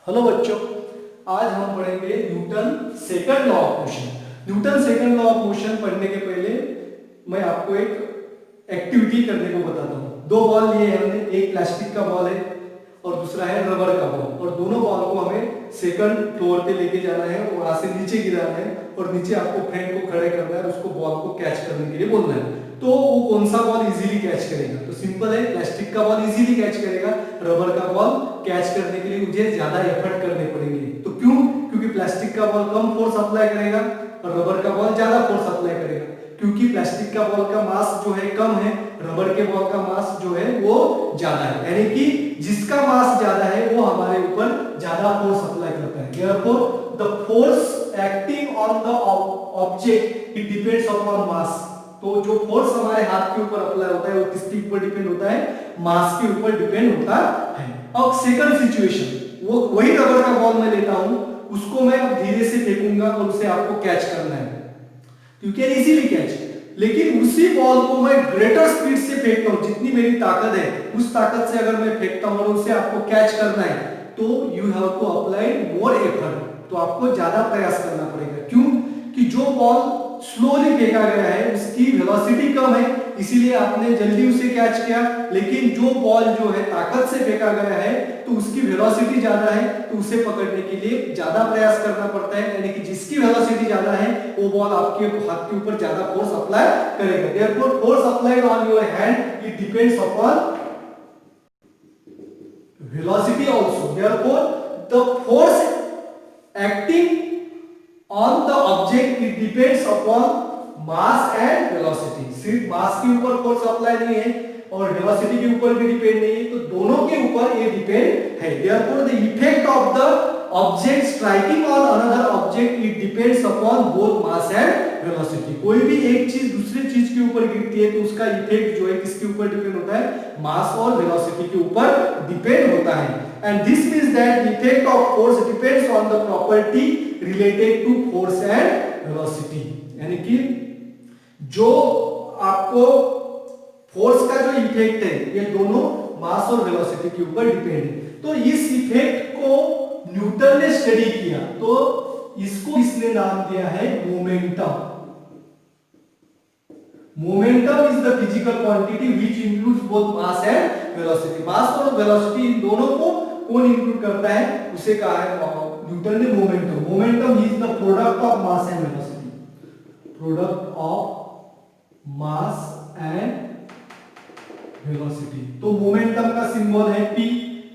Hello बच्चों, आज हम पढ़ेंगे Newton second law of motion. Newton second law of motion पढ़ने के पहले मैं आपको एक एक्टिविटी करने को बताता हूँ। दो बॉल लिए हमने, एक प्लास्टिक का बॉल है और दूसरा है रबर का बॉल, और दोनों बॉल को हमें सेकंड फ्लोर पे लेके जाना है और वहां से नीचे गिराना है और नीचे आपको फ्रेंड को खड़े करना है और उसको बॉल को कैच करने के लिए बोलना है। तो वो कौन सा बॉल इजीली कैच करेगा? तो सिंपल है, प्लास्टिक का बॉल इजीली कैच करेगा, रबर का बॉल कैच करने के लिए मुझे ज्यादा एफर्ट करने पड़ेंगे। तो क्यों? क्योंकि प्लास्टिक का बॉल कम फोर्स अप्लाई करेगा और रबर का बॉल ज्यादा फोर्स अप्लाई करेगा। क्योंकि प्लास्टिक का बॉल का मास जो है कम है, रबर के बॉल का मास जो है वो ज्यादा है, यानी कि जिसका मास ज्यादा है वो हमारे ऊपर ज्यादा फोर्स अप्लाई करता है। Therefore, the force acting on the object it depends upon mass। तो जो फोर्स हमारे हाथ के ऊपर अप्लाई होता है वो किसके ऊपर डिपेंड होता है? मास के ऊपर डिपेंड होता है। अब सेकंड सिचुएशन, वो वही रबर का बॉल मैं लेता हूं, उसको मैं अब धीरे से फेंकूंगा और उसे आपको कैच करना है। यू कैन इजीली कैच, लेकिन उसी बॉल को मैं ग्रेटर स्पीड से फेंकता हूं, जितनी मेरी ताकत है उस ताकत से अगर मैं फेंकता हूं और उसे आपको कैच करना है तो you have to apply more effort. तो आपको ज्यादा प्रयास करना पड़ेगा। क्यों? कि जो बॉल स्लोली फेंका गया है उसकी वेलोसिटी कम है, इसीलिए आपने जल्दी उसे कैच किया। लेकिन जो बॉल जो है ताकत से फेंका गया है तो उसकी वेलोसिटी ज्यादा है, तो उसे पकड़ने के लिए ज्यादा प्रयास करना पड़ता है, यानी कि जिसकी वेलोसिटी ज्यादा है वो बॉल आपके हाथ के ऊपर ज्यादा फोर्स अप्लाई करेगा। Therefore force applied on your hand it depends upon velocity also। Therefore, the force acting on the object it depends upon mass and velocity। सिर्फ मास के ऊपर फोर्स अप्लाई नहीं है और वेलोसिटी के ऊपर भी डिपेंड नहीं है, तो दोनों के ऊपर ये डिपेंड है। Therefore, the effect of the object striking on another object it depends upon both mass and velocity। कोई भी एक चीज दूसरी चीज के ऊपर गिरती है तो उसका इफेक्ट जो है किसके ऊपर डिपेंड होता है? मास और वेलोसिटी के ऊपर डिपेंड होता है। And this means that effect of force depends on the property related to force and velocity, यानी कि जो आपको फोर्स का जो इफेक्ट है ये दोनों मास और वेलोसिटी के ऊपर डिपेंड है। तो इस इफेक्ट को न्यूटन ने स्टडी किया, तो इसको इसने नाम दिया है momentum. Momentum is the physical quantity which includes both mass and velocity. Mass और वेलोसिटी इन दोनों को कौन इंक्लूड करता है? उसे कहा है न्यूटन ने momentum. Momentum is the product of mass and velocity. Product of mass and velocity. तो मोमेंटम का सिंबल है P,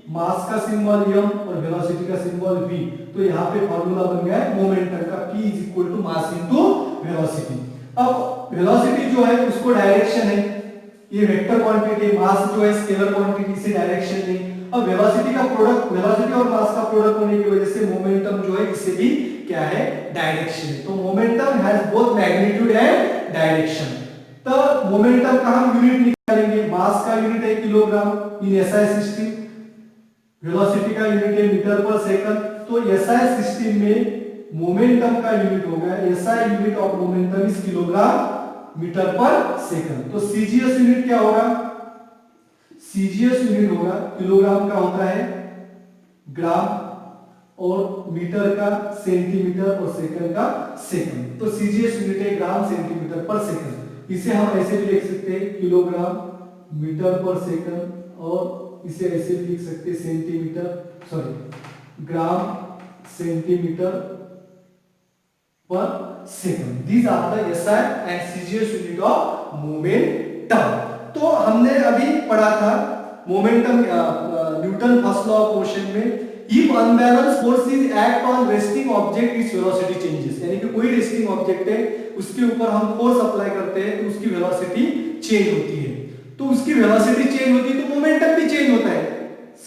मास का सिंबल m और वेलोसिटी का सिंबल v। तो यहाँ पे फॉर्मूला बन गया है मोमेंटम का, P is equal to mass into velocity. अब वेलोसिटी जो है उसको डायरेक्शन है, ये वेक्टर क्वांटिटी, मास जो है स्केलर क्वांटिटी से डायरेक्शन नहीं। अब वेलोसिटी का प्रोडक्ट, वेलोसिटी और मास का प्रोडक्ट होने की वजह से मोमेंटम जो है इससे भी क्या है? डायरेक्शन। तो momentum has both magnitude and direction. तो मोमेंटम का हम यूनिट निकालेंगे, मास का यूनिट है kilogram in SI system, velocity का यूनिट है मीटर पर सेकंड। तो एसआई सिस्टम में मोमेंटम का यूनिट होगा, SI unit of momentum is kilogram metre per second. तो सीजीएस यूनिट क्या होगा? सीजीएस यूनिट होगा, किलोग्राम का होता है ग्राम और मीटर का सेंटीमीटर और सेकंड का सेकंड। तो सीजीएस यूनिट है ग्राम सेंटीमीटर पर सेकंड। इसे हम ऐसे भी लिख सकते हैं किलोग्राम मीटर पर सेकंड, और इसे ऐसे भी लिख सकते हैं centimetre, sorry gram centimetre per second. These are the SI and CGS unit of momentum. तो हमने अभी पढ़ा था momentum, Newton first law of motion में, if unbalanced force is act on resting object its velocity changes। यानी कि कोई resting object है उसके ऊपर हम फोर्स अप्लाई करते हैं तो उसकी वेलोसिटी चेंज होती है। तो उसकी वेलोसिटी चेंज होती है तो मोमेंटम भी चेंज होता है।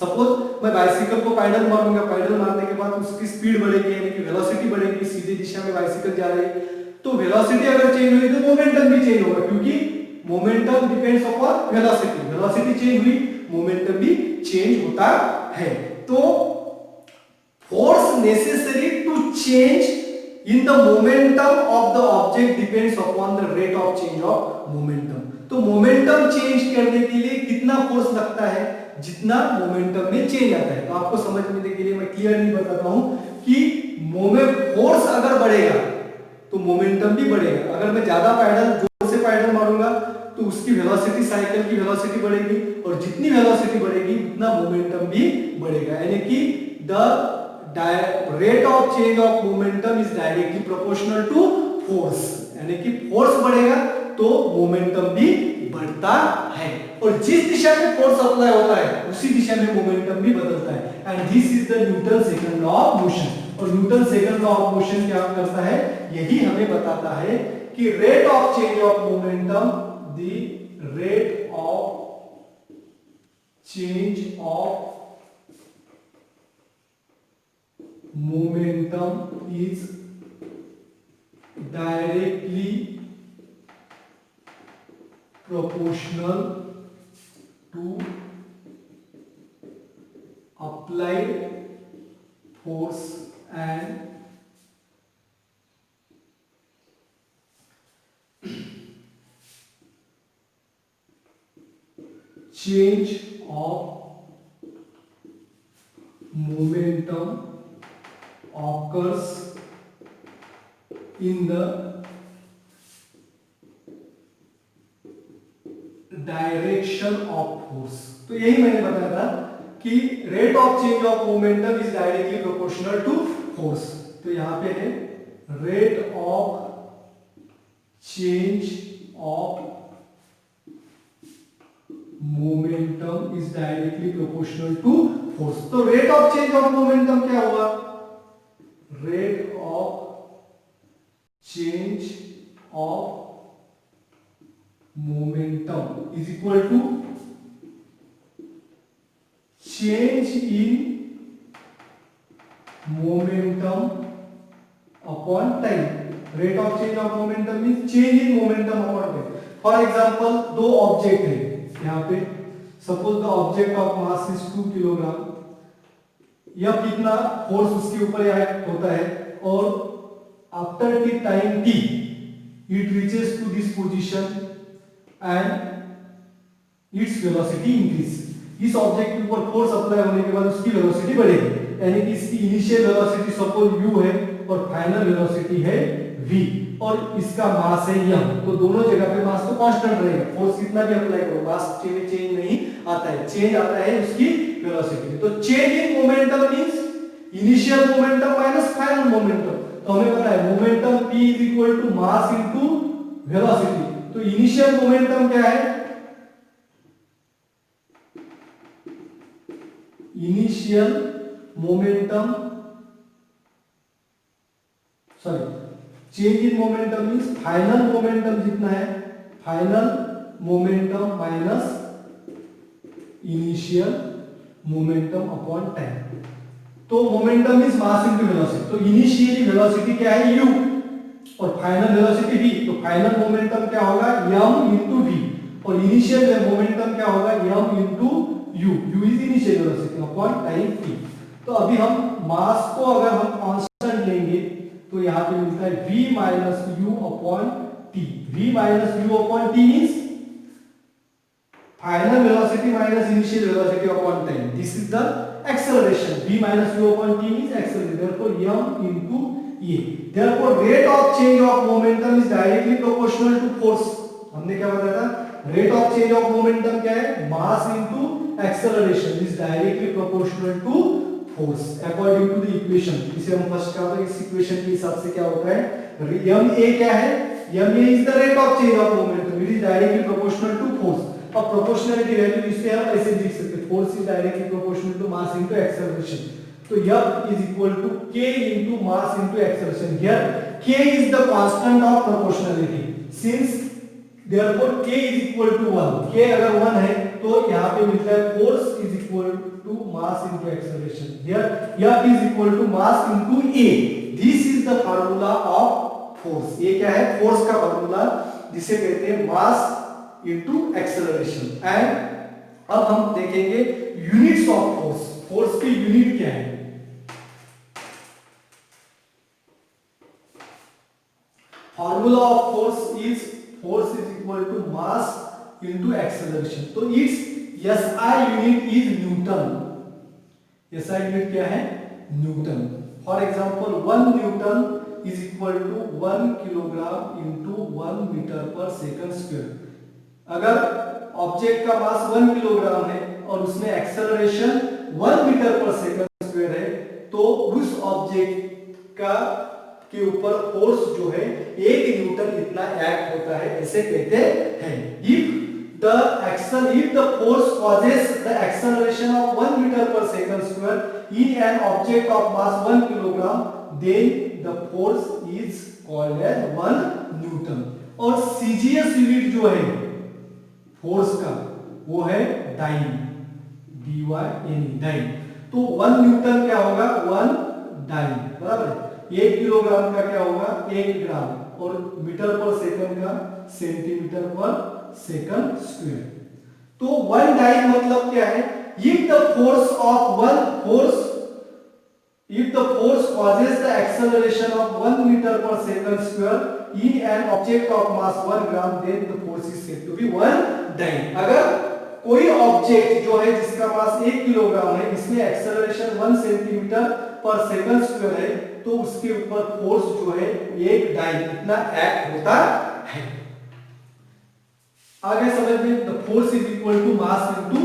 सपोज मैं बाइसिकल को पैडल मारूंगा, पैडल मारने के बाद उसकी स्पीड बढ़ेगी, यानी कि वेलोसिटी बढ़ेगी, सीधी दिशा में बाइसिकल जा रही है। तो वेलोसिटी अगर चेंज हुई तो मोमेंटम भी चेंज होगा, क्योंकि momentum depends upon velocity. Velocity change हुई, मोमेंटम भी चेंज होता है। तो force necessary to change in the momentum of the object depends upon the rate of change of momentum। तो मोमेंटम चेंज करने के लिए कितना फोर्स लगता है? जितना मोमेंटम में चेंज आता है। तो आपको समझने के लिए मैं क्लियरली बताता हूं कि फोर्स अगर बढ़ेगा तो मोमेंटम भी बढ़ेगा। अगर मैं ज्यादा पैडल जोर से पैडल मारूंगा तो उसकी वेलोसिटी, साइकिल की वेलोसिटी बढ़ेगी, और जितनी वेलोसिटी बढ़ेगी उतना मोमेंटम भी बढ़ेगा। यानी कि the rate of change of momentum is directly proportional to force. यानी कि फोर्स बढ़ेगा तो मोमेंटम भी बढ़ता है, और जिस दिशा में फोर्स अप्लाई होता है उसी दिशा में मोमेंटम भी बदलता है। And this is the Newton second law of motion. और Newton second law of motion क्या करता है, यही हमें बताता है कि rate of change of momentum, the rate of change of momentum is directly proportional to applied force and change of momentum occurs in the direction of force. तो यही मैंने बताया था कि rate of change of momentum is directly proportional to force. तो यहां पे है rate of change of momentum is directly proportional to force. तो rate of change of momentum क्या हुआ, rate of change of momentum is equal to change in momentum upon time. Rate of change of momentum means change in momentum upon time. For example, दो object है यहां पे, suppose the object of mass is 2 kilogram. यह कितना force उसके ऊपर होता है, और after T time t it reaches to this position and its velocity increase। इस ऑब्जेक्ट के ऊपर फोर्स अप्लाई होने के बाद उसकी वेलोसिटी बढ़ेगी, यानी कि इसकी इनिशियल वेलोसिटी सपोज u है और फाइनल वेलोसिटी है v, और इसका मास है m। तो दोनों जगह पे मास तो कांस्टेंट रहेगा, फोर्स कितना भी अप्लाई करो मास चेंज नहीं आता है, चेंज आता है उसकी वेलोसिटी। तो change in momentum means initial momentum minus final momentum. तो हमें पता है momentum p is equal to mass into velocity. तो इनिशियल मोमेंटम क्या है, initial momentum, sorry, change in momentum means final momentum जितना है, final momentum minus initial momentum upon time. तो momentum means mass into velocity. तो initially velocity क्या है u, और फाइनल वेलोसिटी v। तो फाइनल मोमेंटम क्या होगा m इनटू v, और इनिशियल मोमेंटम क्या होगा m into u। u is initial velocity upon time t। तो अभी हम मास को अगर हम कांस्टेंट लेंगे तो यहां पे मिलता है v minus u upon t। v minus u upon t means final velocity minus initial velocity upon time. This is the acceleration। v minus u upon t means acceleration, therefore m into a। therefore rate of change of momentum is directly proportional to force। हमने क्या बताया था, rate of change of momentum क्या है, mass into acceleration is directly proportional to force according to the equation। इसे हम first क्या होता है, इस इक्वेशन के हिसाब से क्या होता है, ma क्या है, ma is the rate of change of momentum, it is directly proportional to force। अब प्रोपोर्शनलिटी वैल्यू इसे हम ऐसे लिख सकते हैं, force is directly proportional to mass into acceleration. तो F is equal to k into mass into acceleration. Here k is the constant of proportionality, since therefore k is equal to 1। k अगर 1 है तो यहां पे मिलता है force is equal to mass into acceleration. Here F is equal to mass into a। This is the formula of force. ये क्या है, फोर्स का फार्मूला, जिसे कहते हैं मास इनटू एक्सेलरेशन। एंड अब हम देखेंगे यूनिट्स ऑफ फोर्स। फोर्स की यूनिट क्या है, formula of force is equal to mass into acceleration. तो it's SI unit is Newton. SI unit क्या है? Newton. For example 1 Newton is equal to 1 kilogram into 1 metre per second square. अगर object का mass 1 kilogram है और उसमें acceleration 1 metre per second square है, तो उस ऑब्जेक्ट का के ऊपर फोर्स जो है 1 न्यूटन इतना एक्ट होता है, ऐसे कहते हैं। If the force causes the acceleration of 1 meter per second square in an object of mass 1 kilogram, then the force is called as 1 newton। और CGS यूनिट जो है फोर्स का वो है डाइन, DYN, डाइन। तो 1 न्यूटन क्या होगा? 1 dine, बराबर है। 1 किलोग्राम का क्या होगा? 1 ग्राम, और मीटर पर सेकंड का सेंटीमीटर पर सेकंड स्क्वायर। तो 1 डाइन मतलब क्या है? if the force causes the acceleration of 1 meter per second square in an object of mass 1 gram, then the force is said to be 1 dyne। अगर कोई object जो है जिसका मास 1 kilogram है, इसमें acceleration 1 centimetre per second square है, तो उसके ऊपर फोर्स जो है 1 डाइन इतना एक्ट होता है। आगे समझ में, the force is equal to mass into